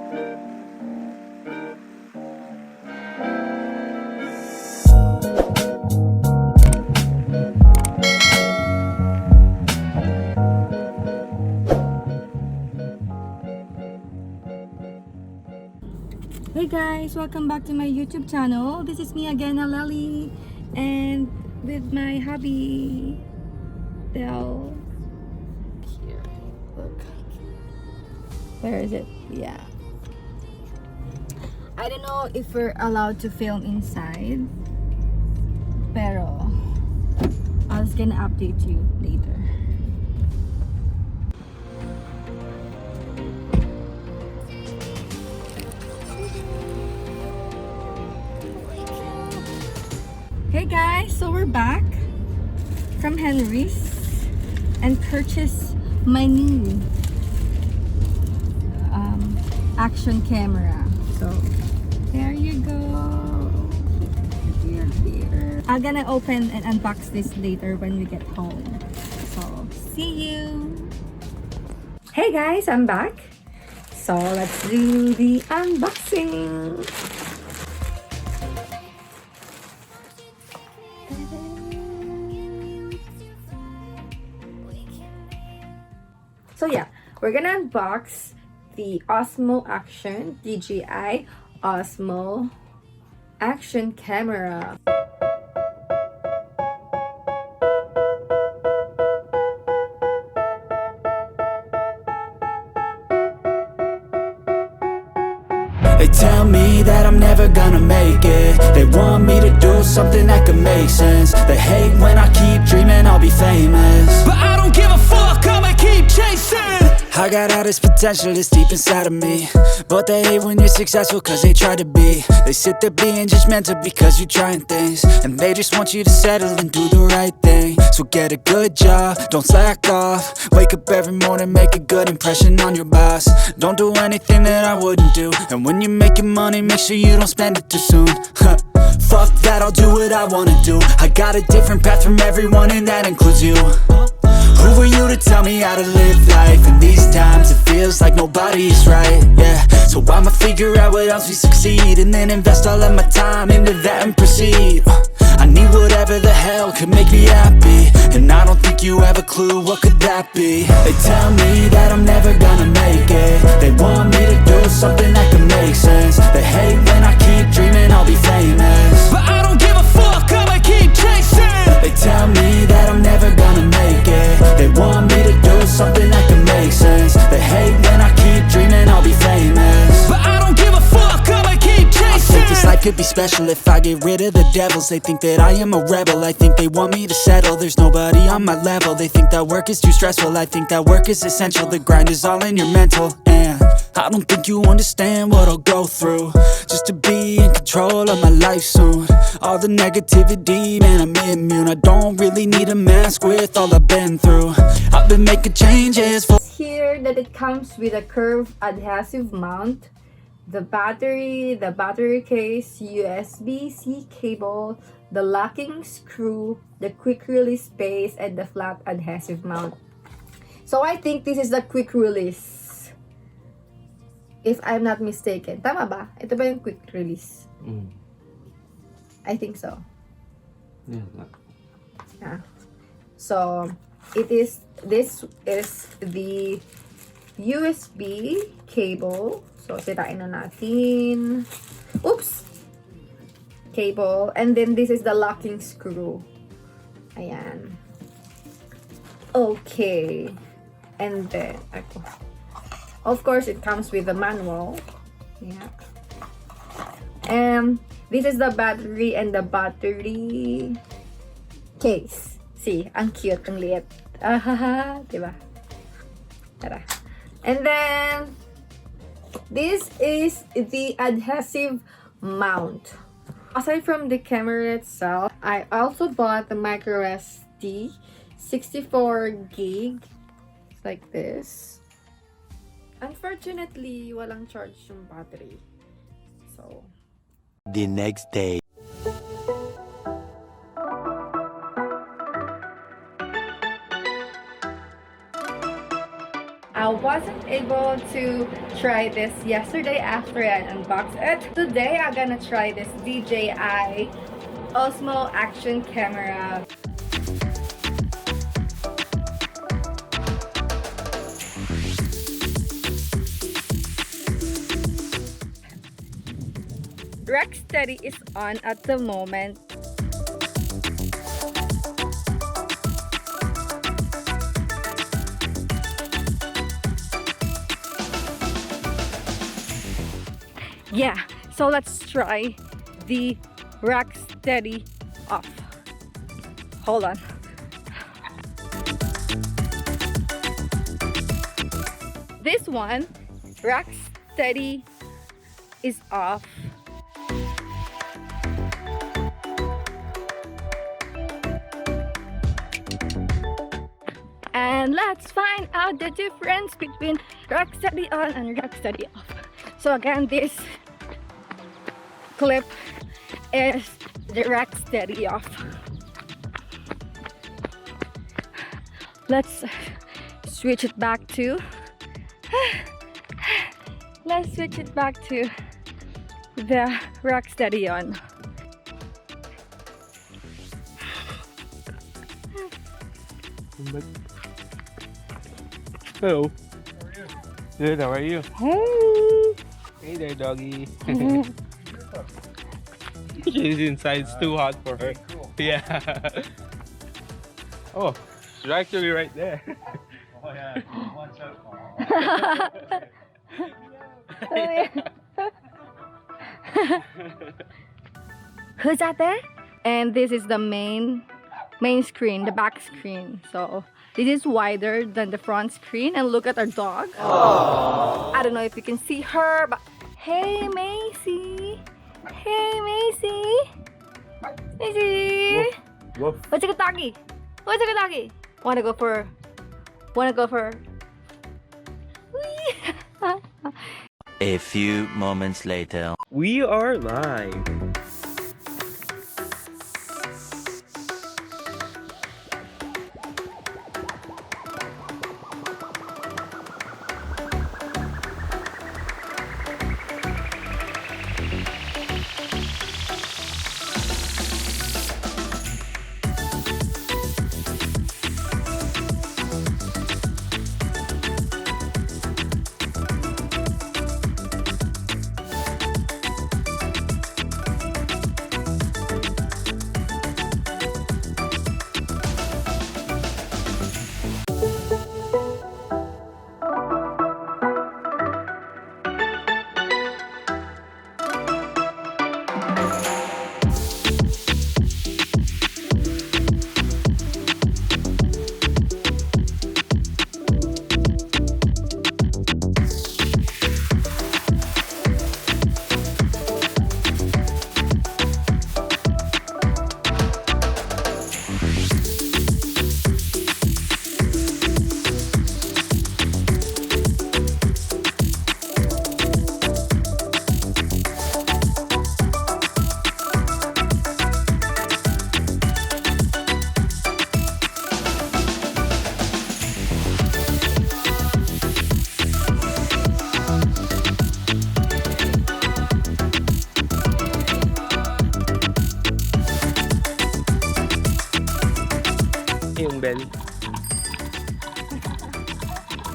Hey guys, welcome back to my YouTube channel. This is me again, Aleli, and with my hubby Del. Here, look. Where is it? Yeah. I don't know if we're allowed to film inside, pero I was gonna update you later. Hey guys, so we're back from Henry's and purchased my new action camera. So there you go. Here. I'm gonna open and unbox this later when we get home. So see you. Hey guys, I'm back. So let's do the unboxing. So yeah, we're gonna unbox the OSMO Action, DJI OSMO Action camera. They tell me that I'm never gonna make it. They want me to do something that could make sense. They hate when I keep dreaming I'll be famous, but I don't give a fuck, I'ma keep chasing. I got all this potential that's deep inside of me, but they hate when you're successful cause they try to be. They sit there being judgmental because you're trying things, and they just want you to settle and do the right thing. So get a good job, don't slack off. Wake up every morning, make a good impression on your boss. Don't do anything that I wouldn't do, and when you're making money, make sure you don't spend it too soon. Fuck that, I'll do what I wanna do. I got a different path from everyone, and that includes you. Who are you to tell me how to live life? In these times it feels like nobody is right, yeah. So I'ma figure out what else we succeed, and then invest all of my time into that and proceed. I need whatever the hell could make me happy, and I don't think you have a clue what could that be. They tell me that I'm never gonna make it. They want me to do something that could make sense. They hate when I keep dreaming I'll be famous, but I don't give a fuck, I'ma keep chasing. They tell me that I'm never gonna make it. They want me to do something that can make sense. They hate when I keep dreaming I'll be famous, but I don't give a fuck, I'ma keep chasing. I think this life could be special if I get rid of the devils. They think that I am a rebel, I think they want me to settle. There's nobody on my level. They think that work is too stressful, I think that work is essential. The grind is all in your mental, and I don't think you understand what I'll go through just to be in control of my life soon. All the negativity, man, I'm immune. I don't really need a mask with all I've been through. I've been making changes for Here that it comes with a curved adhesive mount, the battery case, USB-C cable, the locking screw, the quick release space, and the flat adhesive mount. So I think this is the quick release, if I'm not mistaken. Tama ba? Ito ba yung quick release? I think so. Yeah. So this is the USB cable. So sirain na natin. Oops! Cable. And then this is the locking screw. Ayan. Okay. And then, of course, it comes with the manual. Yeah. And this is the battery and the battery case. See, ang cute, ang liit. Diba? Tara. And then, this is the adhesive mount. Aside from the camera itself, I also bought the micro SD 64 gig. It's like this. Unfortunately, walang charge yung battery. So, the next day. I wasn't able to try this yesterday after I unboxed it. Today, I'm gonna try this DJI OSMO Action camera. Rack Steady is on at the moment. Yeah, so let's try the Rack Steady off. Hold on. This one, Rack Steady is off. And let's find out the difference between Rack Steady on and Rack Steady off. So again, this clip is the Rack Steady off. Let's switch it back to the Rack Steady on. Hello. How are you? Good, how are you? Hey. Hey there, doggy. She's inside, it's too hot for her. Cool. Yeah. Oh, she's actually right there. Oh yeah, watch out. Who's that there? And this is the main screen, the back screen. So this is wider than the front screen. And look at our dog. Aww. I don't know if you can see her, but hey Macy. Hey Macy. Macy. Woof. What's a good doggy? What's a good doggy? Wanna go for A few moments later. We are live. Yung bell.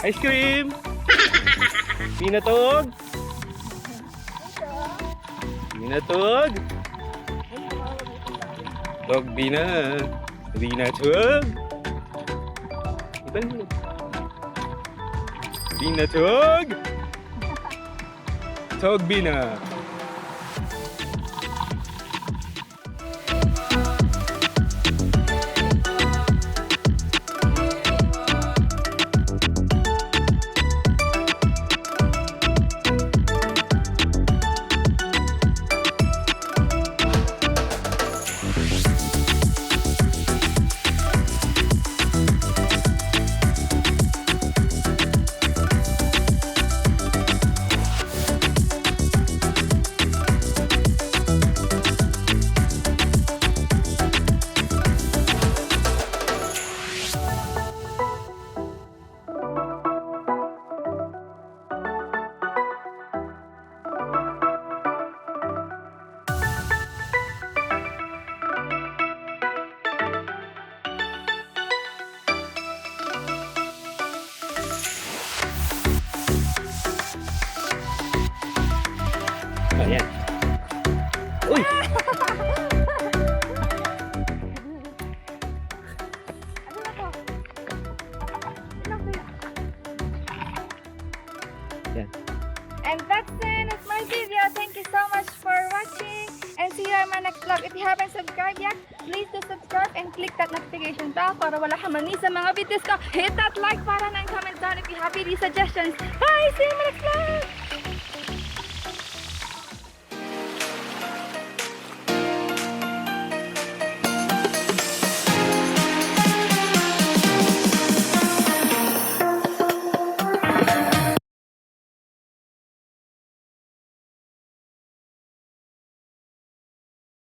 Ice cream! Pinatog! Pinatog! Tog bina! Pinatog! Ibal mo. Pinatog! Tog bina! Ayan. Uy! Yan. And that's the end of my video. Thank you so much for watching. And see you in my next vlog. If you haven't subscribed yet, please do subscribe and click that notification bell para wala kang ma-miss sa mga videos ko. Hit that like para and comment down if you have any suggestions. Bye! See you in my next vlog!